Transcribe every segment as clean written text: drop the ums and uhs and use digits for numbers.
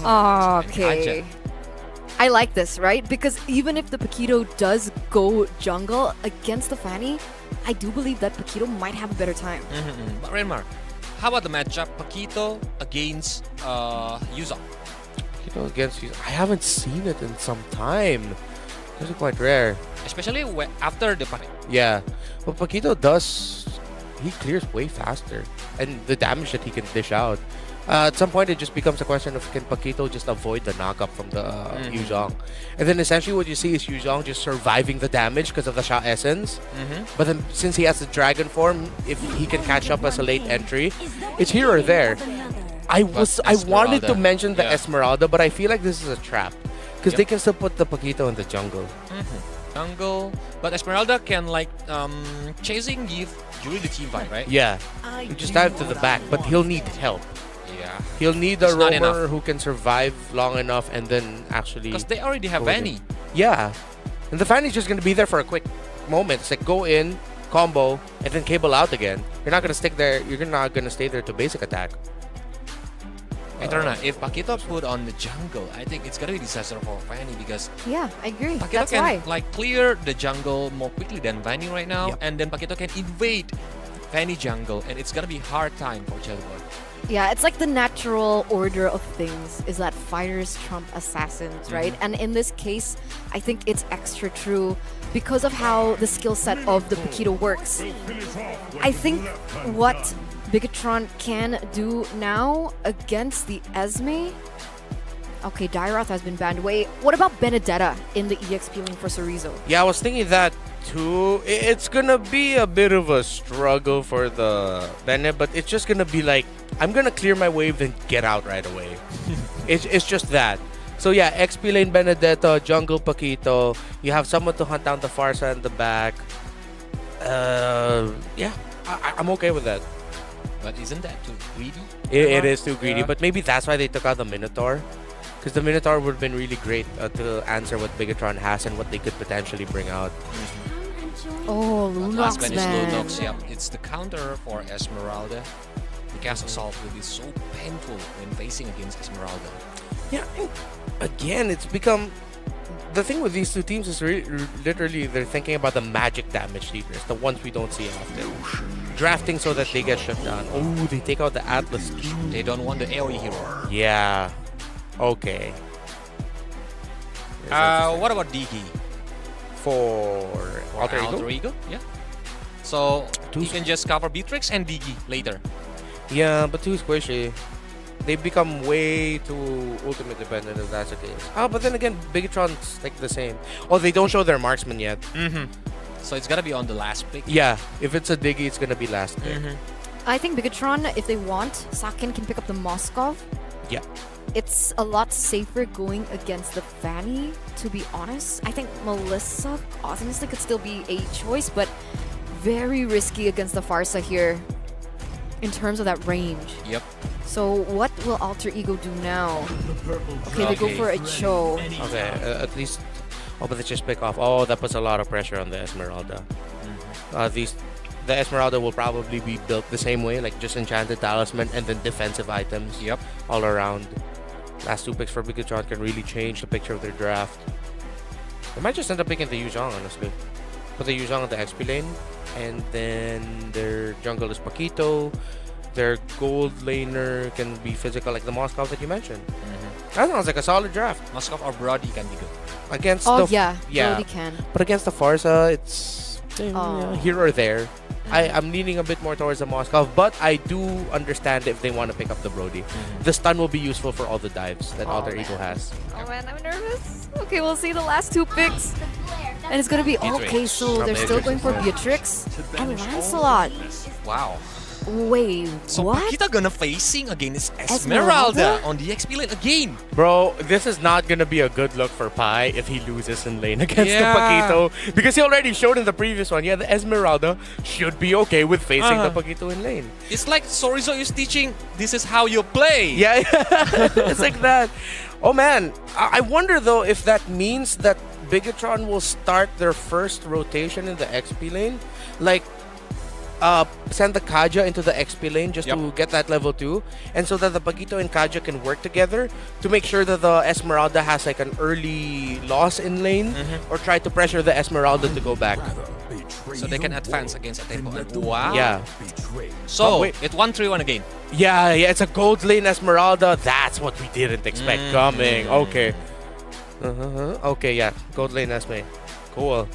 Okay. I like this, right? Because even if the Paquito does go jungle against the Fanny, I do believe that Paquito might have a better time. But Renmar, how about the matchup Paquito against Yuzong? Paquito against you. I haven't seen it in some time. Those are quite rare. Especially after the Yeah. But Paquito does... He clears way faster. And the damage that he can dish out. At some point, it just becomes a question of can Paquito just avoid the knockup from the Yuzong. And then essentially what you see is Yuzong just surviving the damage because of the Sha Essence. But then since he has the Dragon form, if he can catch up as a late entry, it's here or there. I wanted to mention the Esmeralda, but I feel like this is a trap. Because they can still put the Paquito in the jungle. Jungle, but Esmeralda can like chasing you during the team fight, right? Yeah. You just dive to the back, but he'll need help. Yeah. He'll need a roamer who can survive long enough and then actually... Because they already have Fanny. Yeah. And the Fanny's just going to be there for a quick moment. It's like go in, combo, and then cable out again. You're not going to stick there. You're not going to stay there to basic attack. Eterna, if Paquito put on the jungle, I think it's going to be disaster for Fanny because... Yeah, I agree. Paquito That's can why. like clear the jungle more quickly than Fanny right now. And then Paquito can invade Fanny jungle. And it's going to be hard time for Chelboy. Yeah, it's like the natural order of things is that fighters trump assassins, right? And in this case, I think it's extra true because of how the skill set of the Paquito works. I think what Bigetron can do now against the Esme... Okay, Dairoth has been banned. Wait, what about Benedetta in the EXP lane for Cerezo? Yeah, I was thinking that too. It's gonna be a bit of a struggle for the Bennett, but it's just gonna be like, I'm gonna clear my wave and get out right away. It's just that. So yeah, XP lane Benedetta, jungle Paquito. You have someone to hunt down the Farsa in the back. Yeah, I'm okay with that. But isn't that too greedy? It is too greedy, but maybe that's why they took out the Minotaur. Because the Minotaur would have been really great to answer what Bigetron has and what they could potentially bring out. Oh, Last Lunox, man is man. Lunox, yeah. It's the counter for Esmeralda. The cast assault will be so painful when facing against Esmeralda. Yeah, and again, it's become... The thing with these two teams is literally they're thinking about the magic damage dealers, the ones we don't see often. Drafting so that they get shut down. Oh, they take out the Atlas too. They don't want the AoE hero. Yeah. Okay. What about Digi? For Alter Ego? Yeah. So you can just cover Beatrix and Digi later. Yeah, but too squishy. They become way too ultimate dependent if that's the case. But then again, Bigetron's like the same. Oh, they don't show their marksman yet. So it's gotta be on the last pick. Yeah, if it's a Diggy, it's gonna be last pick. I think Bigetron, if they want, Sakin can pick up the Moskov. Yeah. It's a lot safer going against the Fanny, to be honest. I think Melissa honestly could still be a choice, but very risky against the Farsa here in terms of that range. Yep. So what will Alter Ego do now? Okay, they go for a Cho. Okay, at least... Oh, but they just pick off. Oh, that puts a lot of pressure on the Esmeralda. The Esmeralda will probably be built the same way, like just Enchanted Talisman and then defensive items. Yep. All around. Last two picks for Bigetron can really change the picture of their draft. They might just end up picking the Yuzong, honestly. Put the Yuzong on the XP lane, and then their jungle is Paquito. Their gold laner can be physical, like the Moskov that you mentioned. That sounds like a solid draft. Moskov or Brody can be good. Against yeah, Brody can. But against the Farsa, it's here or there. I'm leaning a bit more towards the Moskov, but I do understand if they want to pick up the Brody. The stun will be useful for all the dives that Alter Ego has. Oh man, I'm nervous. Okay, we'll see the last two picks. And it's gonna be okay, so they're still going for Beatrix and Lancelot. Wow. Wait, so what? Paquito gonna facing against Esmeralda on the XP lane again. Bro, this is not gonna be a good look for Pai if he loses in lane against the Paquito. Because he already showed in the previous one, the Esmeralda should be okay with facing the Paquito in lane. It's like Sorizo is teaching, this is how you play. Yeah, it's like that. Oh man, I wonder though if that means that Bigetron will start their first rotation in the XP lane. Like, send the Kaja into the XP lane just to get that level 2, and so that the Paquito and Kaja can work together to make sure that the Esmeralda has like an early loss in lane, or try to pressure the Esmeralda to go back. So they can advance against a tempo. Wow. Yeah. So wait. it's 1-3-1 again. Yeah, it's a gold lane Esmeralda. That's what we didn't expect coming. Okay. Okay, yeah. Gold lane Esme. Cool.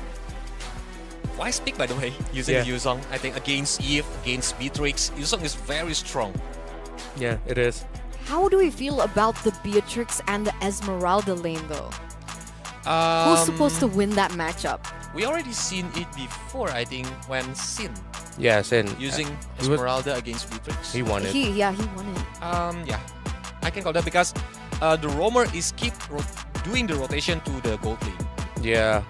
Wise pick, by the way, using Yuzong. I think against Eve, against Beatrix, Yuzong is very strong. Yeah, it is. How do we feel about the Beatrix and the Esmeralda lane, though? Who's supposed to win that matchup? We already seen it before, I think, when Sin Yeah, Sin. using Esmeralda against Beatrix. He won it. He won it. Yeah, I can call that because the roamer is keep doing the rotation to the gold lane. Yeah.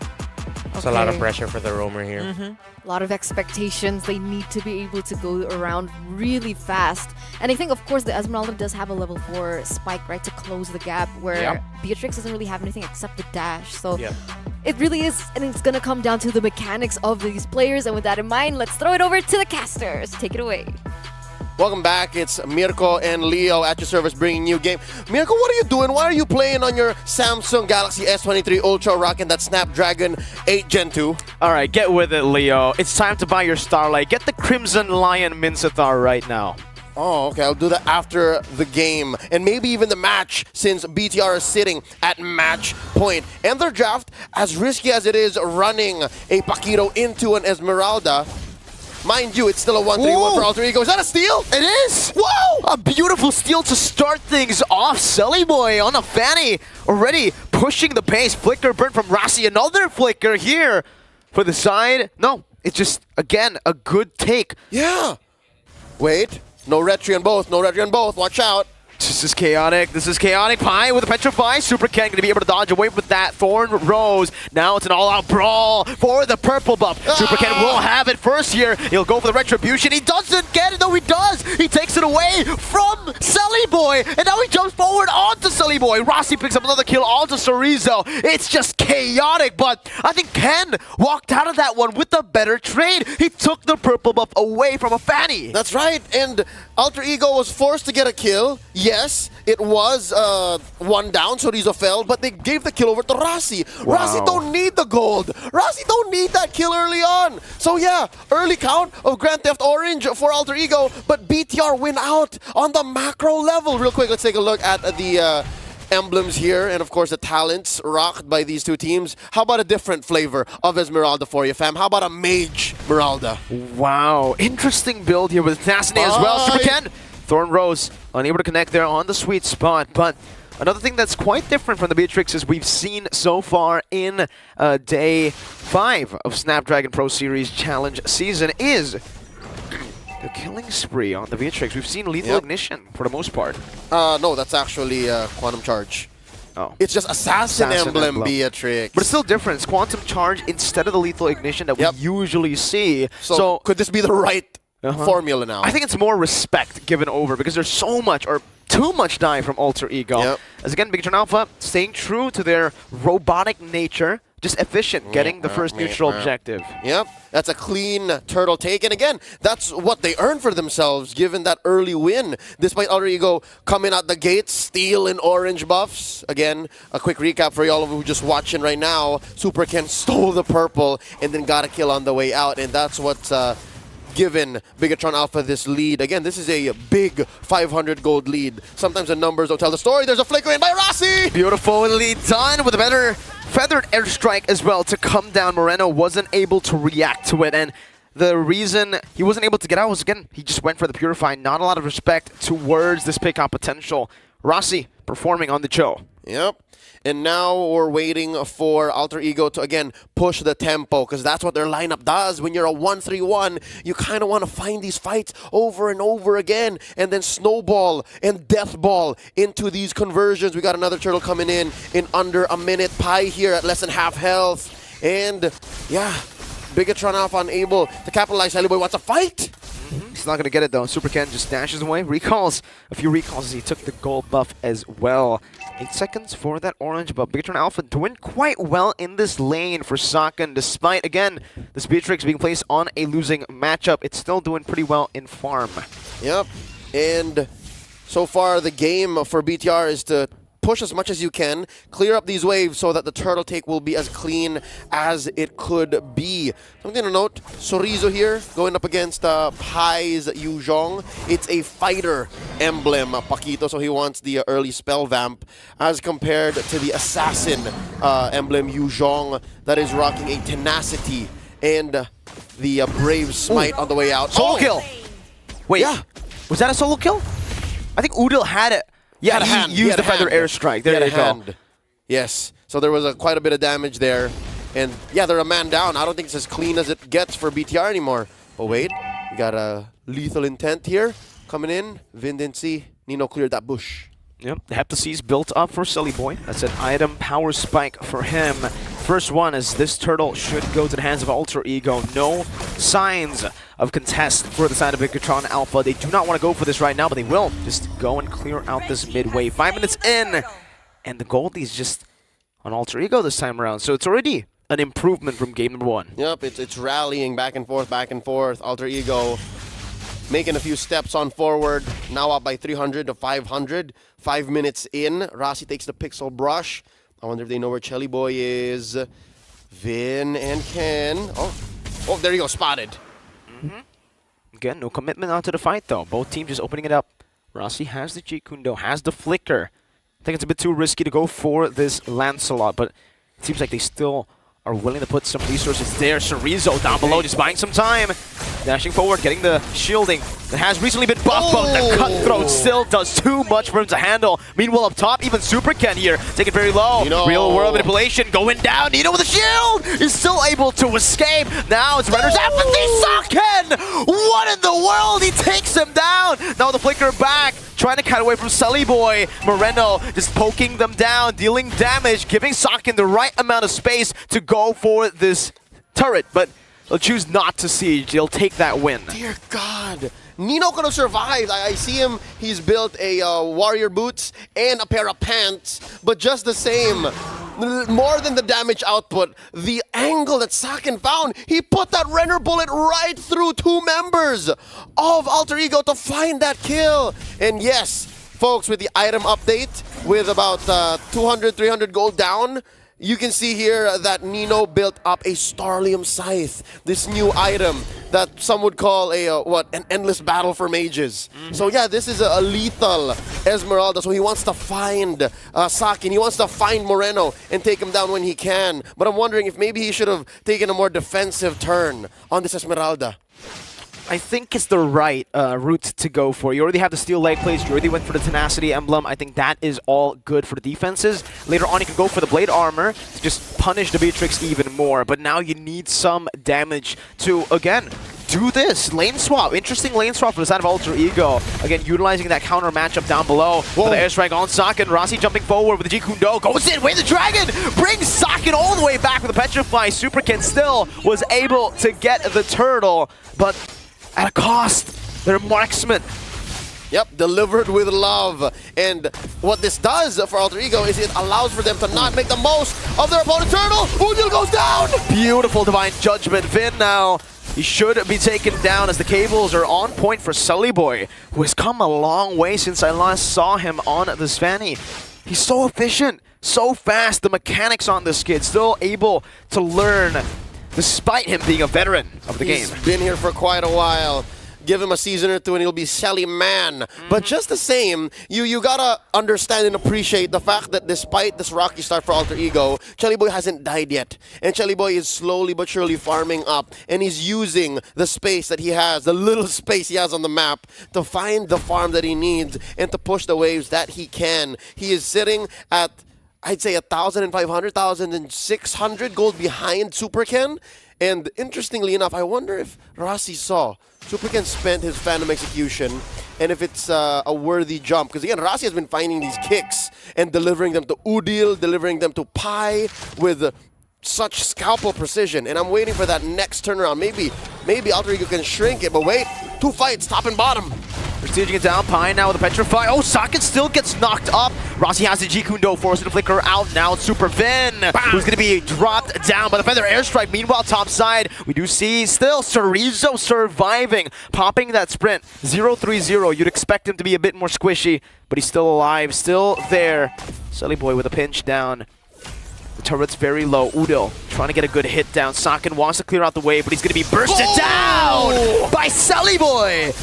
It's a lot of Okay. pressure for the roamer here. A lot of expectations. They need to be able to go around really fast. And I think, of course, the Esmeralda does have a level 4 spike, right, to close the gap, where Beatrix doesn't really have anything except the dash. So it really is, and it's going to come down to the mechanics of these players. And with that in mind, let's throw it over to the casters. Take it away. Welcome back. It's Mirko and Leo at your service bringing you game. Mirko, what are you doing? Why are you playing on your Samsung Galaxy S23 Ultra rocking that Snapdragon 8 Gen 2? Alright, get with it, Leo. It's time to buy your Starlight. Get the Crimson Lion Minsathar right now. Oh, okay. I'll do that after the game and maybe even the match, since BTR is sitting at match point. And their draft, as risky as it is running a Paquito into an Esmeralda, mind you, it's still a 1-3-1 for Alter Ego. Is that a steal? It is! Whoa! A beautiful steal to start things off. Sully Boy on a Fanny already pushing the pace. Flicker burn from Rossi. Another flicker here for the side. No, it's just, again, a good take. Yeah. Wait. No retry on both. No retry on both. Watch out. This is chaotic. This is chaotic. Pi with a Petrify. Super Ken going to be able to dodge away with that Thorn Rose. Now it's an all-out brawl for the purple buff. Super Ken will have it first here. He'll go for the Retribution. He doesn't get it, though he does. He takes it away from Sully Boy. And now he jumps forward onto Sully Boy. Rossi picks up another kill onto Sorizo. It's just chaotic, but I think Ken walked out of that one with a better trade. He took the purple buff away from a Fanny. That's right. And Alter Ego was forced to get a kill. Yes, it was one down, Sorizo fell, but they gave the kill over to Rossi. Wow. Rossi don't need the gold. Rossi don't need that kill early on. So yeah, early count of Grand Theft Orange for Alter Ego, but BTR win out on the macro level. Real quick, let's take a look at the emblems here, and of course the talents rocked by these two teams. How about a different flavor of Esmeralda for you, fam? How about a Mage Esmeralda? Wow, interesting build here with Tasne as well. Super Ken, Thorn Rose, unable to connect there on the sweet spot, but another thing that's quite different from the Beatrix is we've seen so far in day 5 of Snapdragon Pro Series Challenge season is the killing spree on the Beatrix. We've seen lethal ignition for the most part. No, that's actually Quantum Charge. Oh. It's just Assassin emblem, Beatrix. But it's still different. It's Quantum Charge instead of the lethal ignition that we usually see. So could this be the right formula now? I think it's more respect given over because there's so much or too much die from Alter Ego. As again, Bigetron Alpha staying true to their robotic nature, just efficient, getting the first neutral objective. Yep, that's a clean turtle take. And again, that's what they earned for themselves, given that early win. Despite Alter Ego coming out the gates, stealing orange buffs. Again, a quick recap for y'all who just watching right now. Super Ken stole the purple and then got a kill on the way out. And that's what's given Bigetron Alpha this lead. Again, this is a big 500 gold lead. Sometimes the numbers don't tell the story. There's a flicker in by Rossi! Beautifully done with a better feathered airstrike as well to come down. Moreno wasn't able to react to it, and the reason he wasn't able to get out was, again, he just went for the Purify. Not a lot of respect towards this pick-up potential. Rossi performing on the show. Yep. And now we're waiting for Alter Ego to, again, push the tempo, because that's what their lineup does. When you're a 1-3-1, you kind of want to find these fights over and over again and then snowball and death ball into these conversions. We got another turtle coming in under a minute. Pi here at less than half health. And, yeah, Bigetron Alpha unable to capitalize. Boy wants a fight. He's not going to get it though. Super Ken just dashes away. Recalls. A few recalls as he took the gold buff as well. 8 seconds for that orange buff. Bigetron Alpha doing quite well in this lane for Saken. Despite, again, this Beatrix being placed on a losing matchup, it's still doing pretty well in farm. Yep. And so far, the game for BTR is to push as much as you can, clear up these waves so that the turtle take will be as clean as it could be. Something to note, Sorizo here going up against Pai's Yuzhong. It's a fighter emblem, Paquito, so he wants the early spell vamp as compared to the assassin emblem Yuzhong that is rocking a tenacity and the brave smite on the way out. Solo kill! Wait, yeah. Was that a solo kill? I think Udil had it. Yeah, he used the feather airstrike. There you go. Yes. So there was quite a bit of damage there. And yeah, they're a man down. I don't think it's as clean as it gets for BTR anymore. But wait, we got a lethal intent here coming in. Vin didn't see. Nino cleared that bush. Yep, the Heptasea's built up for Sully Boy. That's an item power spike for him. First one is this turtle should go to the hands of Alter Ego. No signs of contest for the side of Bigetron Alpha. They do not want to go for this right now, but they will just go and clear out this mid wave. 5 minutes in, and the Goldie's just on Alter Ego this time around. So it's already an improvement from game number 1. Yep, it's rallying back and forth, back and forth. Alter Ego making a few steps on forward. Now up by 300 to 500. 5 minutes in. Rossi takes the pixel brush. I wonder if they know where Chelly Boy is. Vin and Ken. Oh, there you go. Spotted. Again, no commitment onto the fight, though. Both teams just opening it up. Rossi has the Jikundo, has the Flicker. I think it's a bit too risky to go for this Lancelot, but it seems like they still are willing to put some resources there. Chorizo down below, just buying some time. Dashing forward, getting the shielding that has recently been buffed, but the Cutthroat still does too much for him to handle. Meanwhile, up top, even Super Ken here, take it very low. Real world manipulation going down. Nino with a shield is still able to escape. Now it's Renner's apathy. Saken! What in the world? He takes him down. Now the Flicker back, trying to cut away from Sully Boy. Moreno just poking them down, dealing damage, giving Saken the right amount of space to go for this turret, but they'll choose not to siege. They'll take that win. Dear God. Nino could have survived. I see him. He's built a warrior boots and a pair of pants, but just the same, more than the damage output, the angle that Saken found, he put that Renner bullet right through 2 members of Alter Ego to find that kill. And yes, folks, with the item update, with about 200, 300 gold down, you can see here that Nino built up a Starlium Scythe, this new item that some would call an endless battle for mages. So yeah, this is a lethal Esmeralda, so he wants to find Saken, he wants to find Moreno and take him down when he can. But I'm wondering if maybe he should have taken a more defensive turn on this Esmeralda. I think it's the right route to go for. You already have the steel leg plates, you already went for the tenacity emblem. I think that is all good for the defenses. Later on you can go for the blade armor to just punish the Beatrix even more, but now you need some damage to, again, do this. Lane swap. Interesting lane swap for the side of Alter Ego. Again, utilizing that counter matchup down below. For the airstrike on Saken. Rossi jumping forward with the Jikundo. Goes in. Wait, the dragon brings Saken all the way back with the Petrify. Super Ken still was able to get the turtle, but at a cost. They're marksmen. Yep, delivered with love. And what this does for Alter Ego is it allows for them to not make the most of their opponent's turtle. Udil goes down! Beautiful Divine Judgment. Vin now, he should be taken down as the cables are on point for Sully Boy, who has come a long way since I last saw him on the Svanny. He's so efficient, so fast. The mechanics on this kid, still able to learn, despite him being a veteran of the game. He's been here for quite a while. Give him a season or two and he'll be Shelly Man. But just the same, you gotta understand and appreciate the fact that despite this rocky start for Alter Ego, Chelly Boy hasn't died yet. And Chelly Boy is slowly but surely farming up. And he's using the space that he has, the little space he has on the map, to find the farm that he needs and to push the waves that he can. He is sitting at, I'd say, 1,500, 1,600 gold behind Super Ken. And interestingly enough, I wonder if Rossi saw Super Ken spent his Phantom Execution and if it's a worthy jump. Because again, Rossi has been finding these kicks and delivering them to Udil, delivering them to Pai with such scalpel precision, and I'm waiting for that next turnaround. Maybe Alter Ego can shrink it, but wait, 2 fights, top and bottom. Prestiging it down, Pine now with a Petrify. Oh, Socket still gets knocked up. Rossi has the G-Kundo, forcing to flicker out. Now it's Super Vin, who's going to be dropped down by the Feather Airstrike. Meanwhile, top side, we do see still Cerezo surviving, popping that sprint. 0-3-0, you'd expect him to be a bit more squishy, but he's still alive, still there. Sully Boy with a pinch down. The turret's very low. Udil trying to get a good hit down. Sakin wants to clear out the way, but he's going to be bursted down by Sully Boy.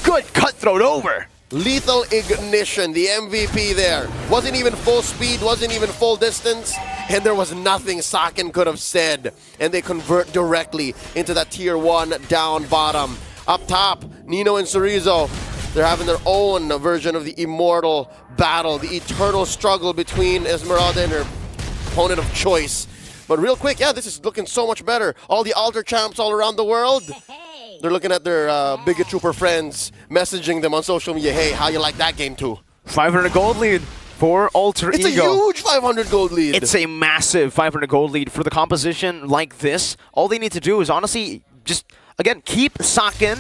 Good cutthroat over. Lethal Ignition, the MVP there. Wasn't even full speed, wasn't even full distance, and there was nothing Sakin could have said. And they convert directly into that tier 1 down bottom. Up top, Nino and Cerezo, they're having their own version of the immortal battle, the eternal struggle between Esmeralda and her opponent of choice. But real quick, yeah, this is looking so much better. All the Alter champs all around the world, they're looking at their Biget Trooper friends, messaging them on social media, hey, how you like that game too? 500 gold lead for Alter Ego. It's a huge 500 gold lead. It's a massive 500 gold lead for the composition like this. All they need to do is honestly just, again, keep Sakin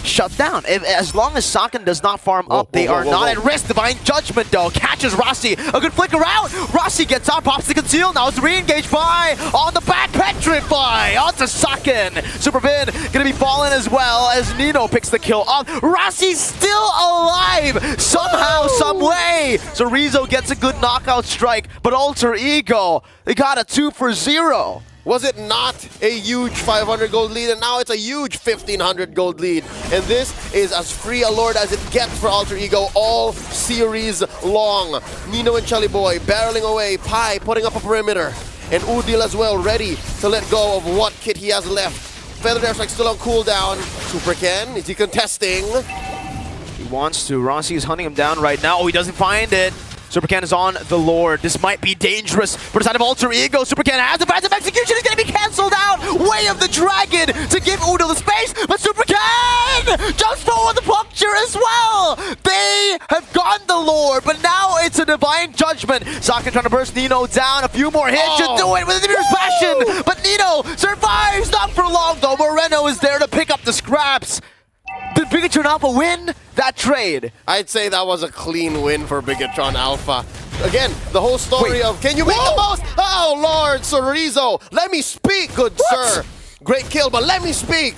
shut down. As long as Sakin does not farm up, they are not at risk. Divine Judgment, though, catches Rossi. A good flicker out. Rossi gets up, pops the conceal. Now it's re-engaged by on the back Petrify onto Sakin. Super Vin gonna be falling as well as Nino picks the kill up. Rossi's still alive somehow, some way. So Rizzo gets a good knockout strike, but Alter Ego, they got a 2-for-0. Was it not a huge 500 gold lead? And now it's a huge 1500 gold lead. And this is as free a lord as it gets for Alter Ego all series long. Nino and Chelly Boy barreling away. Pi putting up a perimeter. And Udil as well, ready to let go of what kit he has left. Feather Airstrike still on cooldown. Super Ken, is he contesting? He wants to. Rossi is hunting him down right now. Oh, he doesn't find it. Supercan is on the Lord. This might be dangerous for the side of Alter Ego. Supercan has the passive execution. He's going to be cancelled out. Way of the Dragon to give Udil the space. But Supercan jumps forward the puncture as well. They have gotten the Lord, but now it's a Divine Judgment. Sakin trying to burst Nino down. A few more hits should do it with a Demir's Passion. But Nino survives. Not for long, though. Moreno is there to pick up the scraps. Did Bigetron Alpha win that trade? I'd say that was a clean win for Bigetron Alpha. Again, the whole story of, can you make the most? Oh, Lord, Cerezo, let me speak, good sir. Great kill, but let me speak.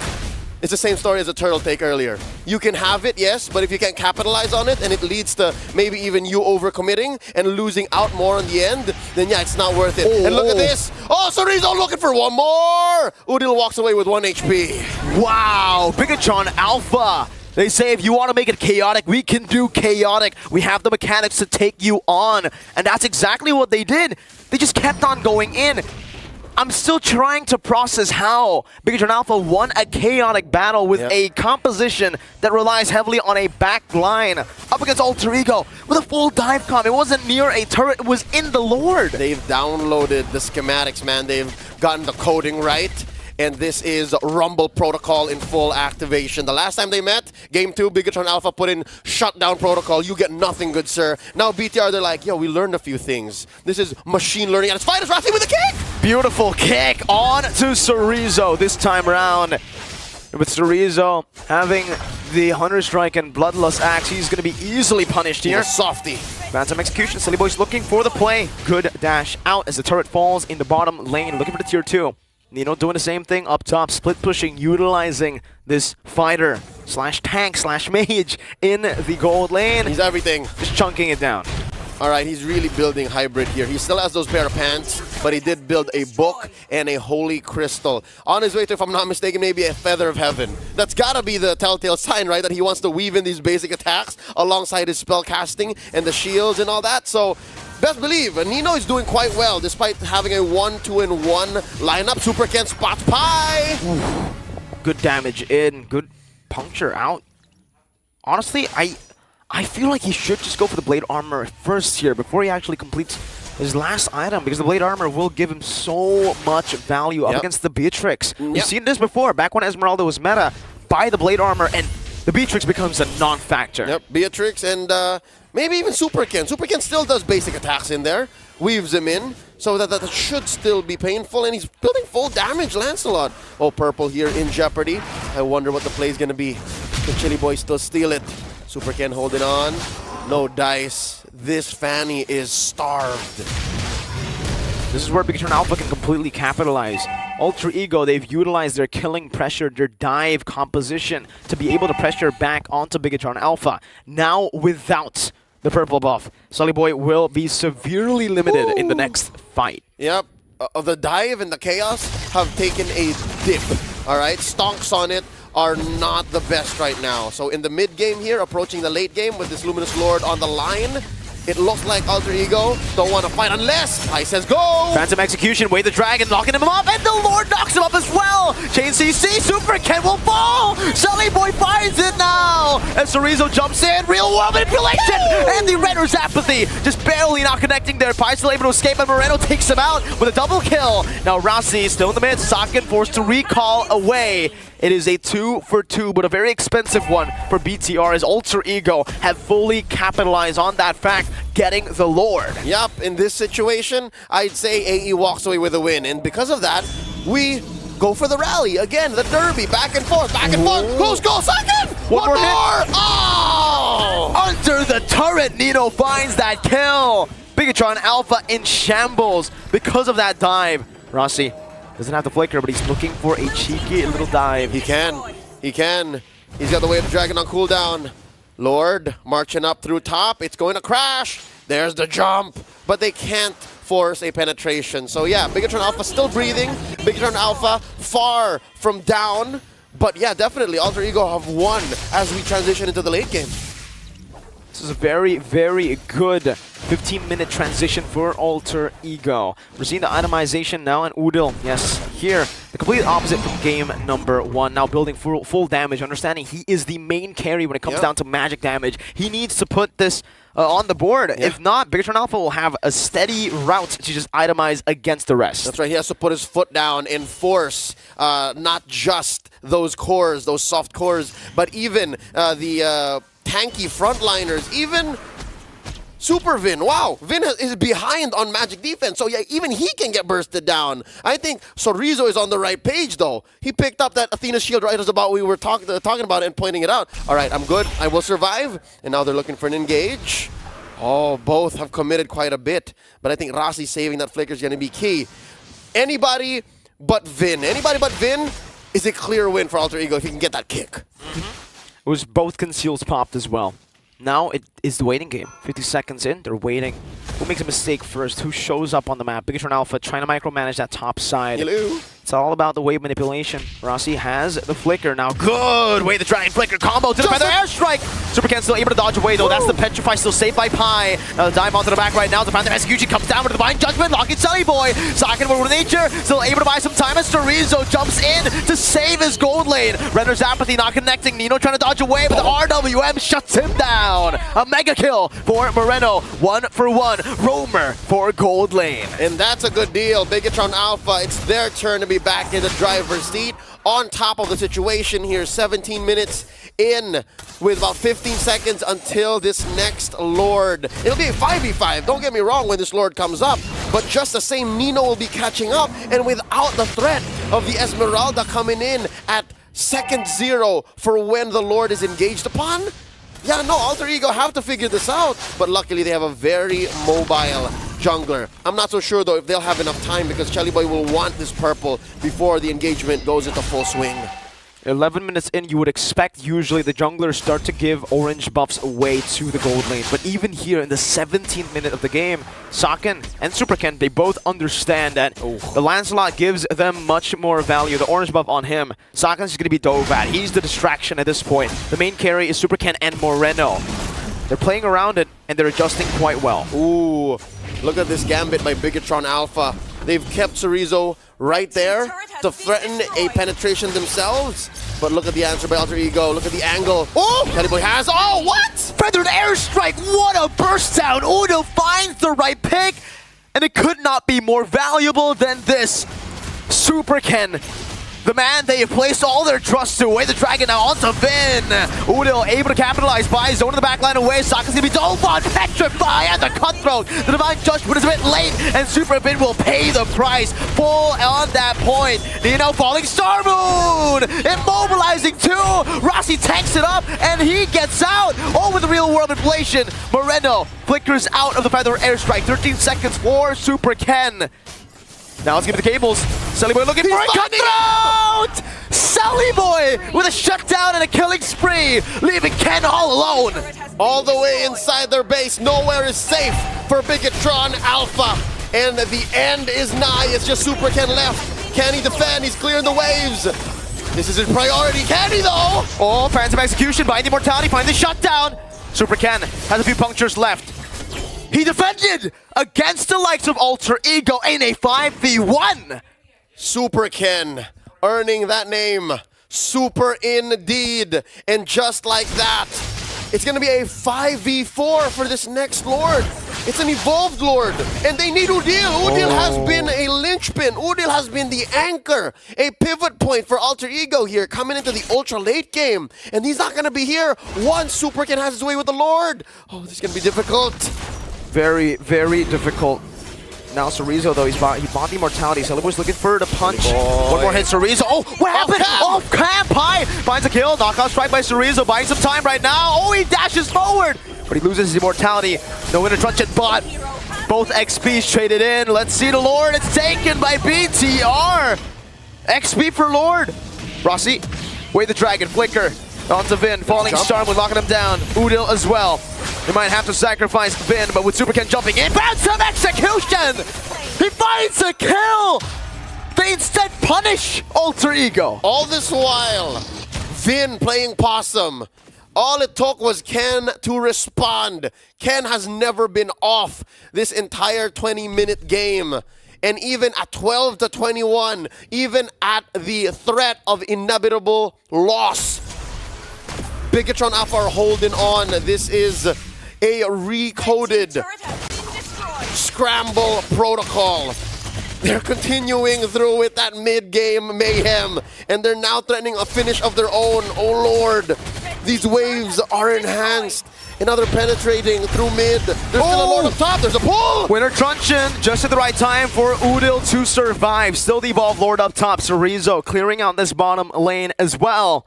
It's the same story as a turtle take earlier. You can have it, yes, but if you can't capitalize on it and it leads to maybe even you overcommitting and losing out more in the end, then yeah, it's not worth it. And look at this. Oh, Cerezo looking for one more. Udil walks away with 1 HP. Wow, Bigetron Alpha. They say if you want to make it chaotic, we can do chaotic. We have the mechanics to take you on. And that's exactly what they did. They just kept on going in. I'm still trying to process how Bigetron Alpha won a chaotic battle with a composition that relies heavily on a back line up against Alter Ego with a full dive com. It wasn't near a turret, it was in the Lord. They've downloaded the schematics, man. They've gotten the coding right. And this is Rumble Protocol in full activation. The last time they met, Game 2, Bigetron Alpha put in Shutdown Protocol. You get nothing, good sir. Now BTR, they're like, yo, we learned a few things. This is machine learning. And it's Fighters Rossi with a kick! Beautiful kick on to Cerezo this time around. With Cerezo having the Hunter Strike and Bloodlust Axe, he's going to be easily punished here. Softy. Phantom Execution, Silly Boy's looking for the play. Good dash out as the turret falls in the bottom lane, looking for the tier 2. Nino doing the same thing up top, split pushing, utilizing this fighter slash tank slash mage in the gold lane. He's everything. Just chunking it down. All right, he's really building hybrid here. He still has those pair of pants, but he did build a book and a holy crystal. On his way to, if I'm not mistaken, maybe a feather of heaven. That's gotta be the telltale sign, right? That he wants to weave in these basic attacks alongside his spell casting and the shields and all that. So best believe, Nino is doing quite well despite having a 1-2-1 lineup. Super Ken spots Pi. Good damage in, good puncture out. Honestly, I feel like he should just go for the blade armor first here before he actually completes his last item, because the blade armor will give him so much value up against the Beatrix. We've seen this before, back when Esmeralda was meta, buy the blade armor and the Beatrix becomes a non-factor. Yep, Beatrix and Maybe even Super Ken. Super Ken still does basic attacks in there. Weaves him in. So that should still be painful. And he's building full damage, Lancelot. Oh, Purple here in jeopardy. I wonder what the play is going to be. Can Chili Boy still steal it? Super Ken holding on. No dice. This Fanny is starved. This is where Bigetron Alpha can completely capitalize. Ultra Ego, they've utilized their killing pressure, their dive composition to be able to pressure back onto Bigetron Alpha. Now without the purple buff, Sully Boy will be severely limited in the next fight. Yep. The dive and the chaos have taken a dip. All right, stonks on it are not the best right now. So in the mid game here, approaching the late game with this Luminous Lord on the line, it looks like Alter Ego don't want to fight unless Pi says go! Phantom Execution, Way the Dragon, knocking him up, and the Lord knocks him up as well! Chain CC, Super Ken will fall! Sully Boy finds it now! As Chorizo jumps in, real world manipulation! And the Renner's Apathy, just barely not connecting there. Pi still able to escape, and Moreno takes him out with a double kill. Now Rossi still in the mid, Saken forced to recall away. It is a 2 for 2, but a very expensive one for BTR as Ultra Ego have fully capitalized on that fact, getting the Lord. Yup, in this situation, I'd say AE walks away with a win. And because of that, we go for the rally. Again, the derby, back and forth, Close goal, second! One more! Oh! Under the turret, Nino finds that kill. Bigetron Alpha in shambles because of that dive. Rossi doesn't have the flicker, but he's looking for a cheeky little dive. He can. He's got the Way of the Dragon on cooldown. Lord marching up through top. It's going to crash. There's the jump. But they can't force a penetration. So yeah, Bigetron Alpha still breathing. Bigetron Alpha far from down. But yeah, definitely Alter Ego have won as we transition into the late game. This is a very, very good 15-minute transition for Alter Ego. We're seeing the itemization now, and Udil, yes, here, the complete opposite from game number 1. Now building full damage, understanding he is the main carry when it comes down to magic damage. He needs to put this on the board. If not, Bigetron Alpha will have a steady route to just itemize against the rest. That's right, he has to put his foot down and force not just those cores, those soft cores, but even the tanky frontliners, even Super Vin. Wow, Vin is behind on magic defense, so yeah, even he can get bursted down. I think Chorizo is on the right page, though. He picked up that Athena shield right as about we were talking about it and pointing it out. All right, I'm good. I will survive. And now they're looking for an engage. Oh, both have committed quite a bit, but I think Rossi saving that flicker is going to be key. Anybody but Vin is a clear win for Alter Ego if he can get that kick. It was both conceals popped as well. Now it is the waiting game. 50 seconds in, they're waiting. Who makes a mistake first? Who shows up on the map? Bigetron Alpha trying to micromanage that top side. Hello. It's all about the wave manipulation. Rossi has the flicker now. Good! Way the Dragon flicker combo to the feather airstrike! Super Ken still able to dodge away though. That's the Petrify still saved by Pi. Now the dive onto the back right now. The Phantom Execution comes down with the Divine Judgment, locking Sully Boy. Saken with Nature, still able to buy some time as Chorizo jumps in to save his gold lane. Renner's Apathy not connecting. Nino trying to dodge away, but the RWM shuts him down. A mega kill for Moreno. 1 for 1. Roamer for gold lane. And that's a good deal. Bigetron Alpha, it's their turn to be back in the driver's seat. On top of the situation here, 17 minutes in with about 15 seconds until this next Lord. It'll be a 5v5, don't get me wrong, when this Lord comes up, but just the same, Nino will be catching up, and without the threat of the Esmeralda coming in at second 0 for when the Lord is engaged upon. Yeah, no, Alter Ego have to figure this out, but luckily they have a very mobile jungler. I'm not so sure though if they'll have enough time because Chelly Boy will want this purple before the engagement goes into full swing. 11 minutes in, you would expect usually the junglers start to give orange buffs away to the gold lane. But even here in the 17th minute of the game, Saken and Super Ken, they both understand that the Lancelot gives them much more value. The orange buff on him, Saken's going to be Dovat. He's the distraction at this point. The main carry is Super Ken and Moreno. They're playing around it and they're adjusting quite well. Ooh, look at this gambit by Bigetron Alpha. They've kept Chorizo right there to threaten a penetration themselves. But look at the answer by Alter Ego. Look at the angle. Oh! Chelly Boy has. Oh, what? Feathered airstrike. What a burst down. Uno finds the right pick. And it could not be more valuable than this. Super Ken The man they have placed all their trust to. Away the Dragon now onto Vin. Udil able to capitalize by zone in the backline away. Sokka's gonna be dove on, petrify, and the cutthroat. The Divine Judgment is a bit late, and Super Vin will pay the price. Full on that point. Nino falling Star Moon! Immobilizing two! Rossi tanks it up, and he gets out! Oh, with the real world inflation. Moreno flickers out of the Feather Airstrike. 13 seconds for Super Ken. Now let's give it the cables. Sully Boy looking for a cutthroat! Sully Boy with a shutdown and a killing spree, leaving Ken all alone. All the way inside their base, nowhere is safe for Bigetron Alpha. And the end is nigh, it's just Super Ken left. Can he defend? He's clearing the waves. This is his priority, can he though? Oh, Phantom Execution, bind the Immortality, find the shutdown. Super Ken has a few punctures left. He defended against the likes of Alter Ego in a 5v1. Super Ken earning that name. Super indeed. And just like that, it's going to be a 5v4 for this next Lord. It's an evolved Lord. And they need Udil. Udil has been a linchpin. Udil has been the anchor. A pivot point for Alter Ego here coming into the ultra late game. And he's not going to be here once Super Ken has his way with the Lord. Oh, this is going to be difficult. Very, very difficult. Now Cerezo though, he bought the Immortality. Sully Boy's looking for the punch. One more hit, Cerezo. Oh, what happened? Off camp, Pi finds a kill. Knockout strike by Cerezo, buying some time right now. Oh, he dashes forward, but he loses his Immortality. No Winter Truncheon bot. Both XPs traded in. Let's see the Lord. It's taken by BTR. XP for Lord. Rossi, wait the Dragon, flicker. Onto Vin, falling Star Moon, locking him down. Udil as well. They might have to sacrifice Vin, but with Super Ken jumping in, Phantom Execution! He finds a kill! They instead punish Alter Ego. All this while, Vin playing possum. All it took was Ken to respond. Ken has never been off this entire 20-minute game. And even at 12-21, even at the threat of inevitable loss, Bigetron Alpha are holding on. This is a recoded scramble protocol. They're continuing through with that mid-game mayhem, and they're now threatening a finish of their own. Oh Lord, these waves are enhanced. And now they're penetrating through mid. There's still a Lord up top. There's a pull. Winter Truncheon just at the right time for Udil to survive. Still the evolved Lord up top. Cerezo clearing out this bottom lane as well.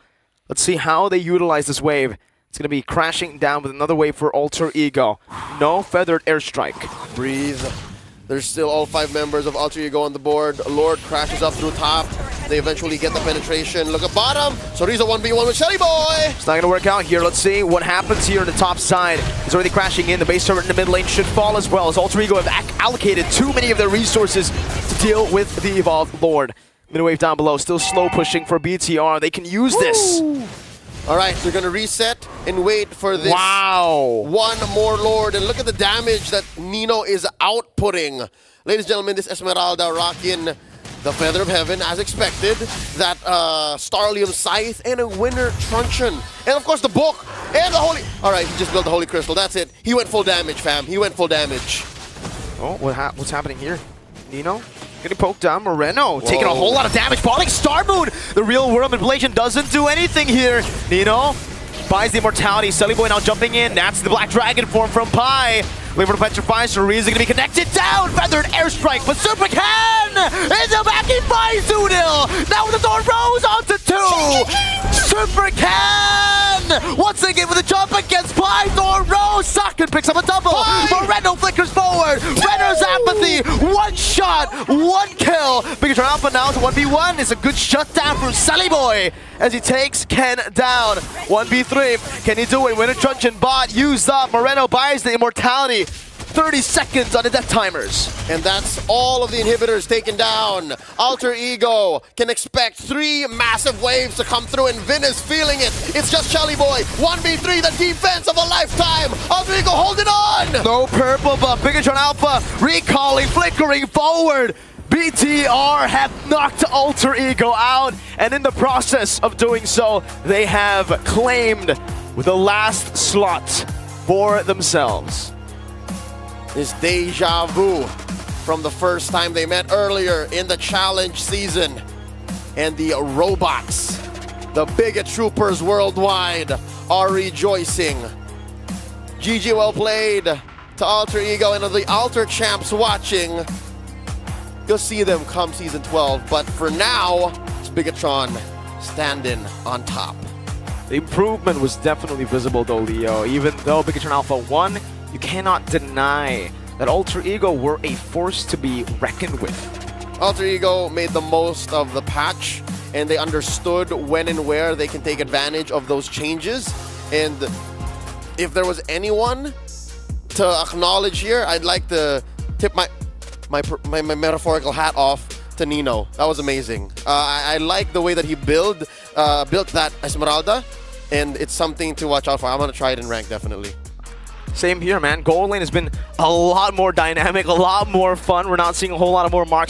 Let's see how they utilize this wave. It's going to be crashing down with another wave for Alter Ego. No feathered airstrike. Breathe. There's still all 5 members of Alter Ego on the board. Lord crashes up through top. They eventually get the penetration. Look at bottom. Cerezo 1v1 with Shelly Boy. It's not going to work out here. Let's see what happens here on the top side. He's already crashing in. The base turret in the mid lane should fall as well, as Alter Ego have allocated too many of their resources to deal with the evolved Lord. Mid-wave down below, still slow pushing for BTR. They can use this. All right, they're going to reset and wait for this one more Lord. And look at the damage that Nino is outputting. Ladies and gentlemen, this Esmeralda rocking the Feather of Heaven, as expected. That Starlium Scythe and a Winter Truncheon. And of course the book and the Holy... All right, he just built the Holy Crystal. That's it. He went full damage, fam. He went full damage. Oh, what's happening here? Nino getting poked down. Moreno taking a whole lot of damage. Falling Star Moon. The real world inflation doesn't do anything here. Nino buys the Immortality. Sully Boy now jumping in. That's the Black Dragon form from Pi. Wait for the petrify. Cerezo going to be connected down. Feathered airstrike. But Super Ken is a back in by Zudil. Now with the Thorn Rose onto 2. Super Ken once again with a jump against Pi. Thorn Rose. Socken picks up a double. Moreno flickers forward. Renner's apathy. One shot. One kill. Bigetron Alpha now to 1v1. It's a good shutdown from Sully Boy as he takes Ken down. 1v3. Can he do it? Winter Truncheon bot used up. Moreno buys the Immortality. 30 seconds on the death timers. And that's all of the inhibitors taken down. Alter Ego can expect 3 massive waves to come through, and Vin is feeling it. It's just Shelly Boy. 1v3, the defense of a lifetime. Alter Ego holding on. No purple, but Bigetron Alpha recalling, flickering forward. BTR have knocked Alter Ego out, and in the process of doing so, they have claimed the last slot for themselves. This deja vu from the first time they met earlier in the challenge season. and the robots, the Biget Troopers worldwide, are rejoicing. GG, well played to Alter Ego and the Alter Champs watching. You'll see them come Season 12, but for now, it's Bigetron standing on top. The improvement was definitely visible though, Leo. Even though Bigetron Alpha won, you cannot deny that Alter Ego were a force to be reckoned with. Alter Ego made the most of the patch, and they understood when and where they can take advantage of those changes. And if there was anyone to acknowledge here, I'd like to tip my metaphorical hat off to Nino. That was amazing. I like the way that he built that Esmeralda, and it's something to watch out for. I'm gonna try it in rank, definitely. Same here, man. Gold lane has been a lot more dynamic, a lot more fun. We're not seeing a whole lot of more marks.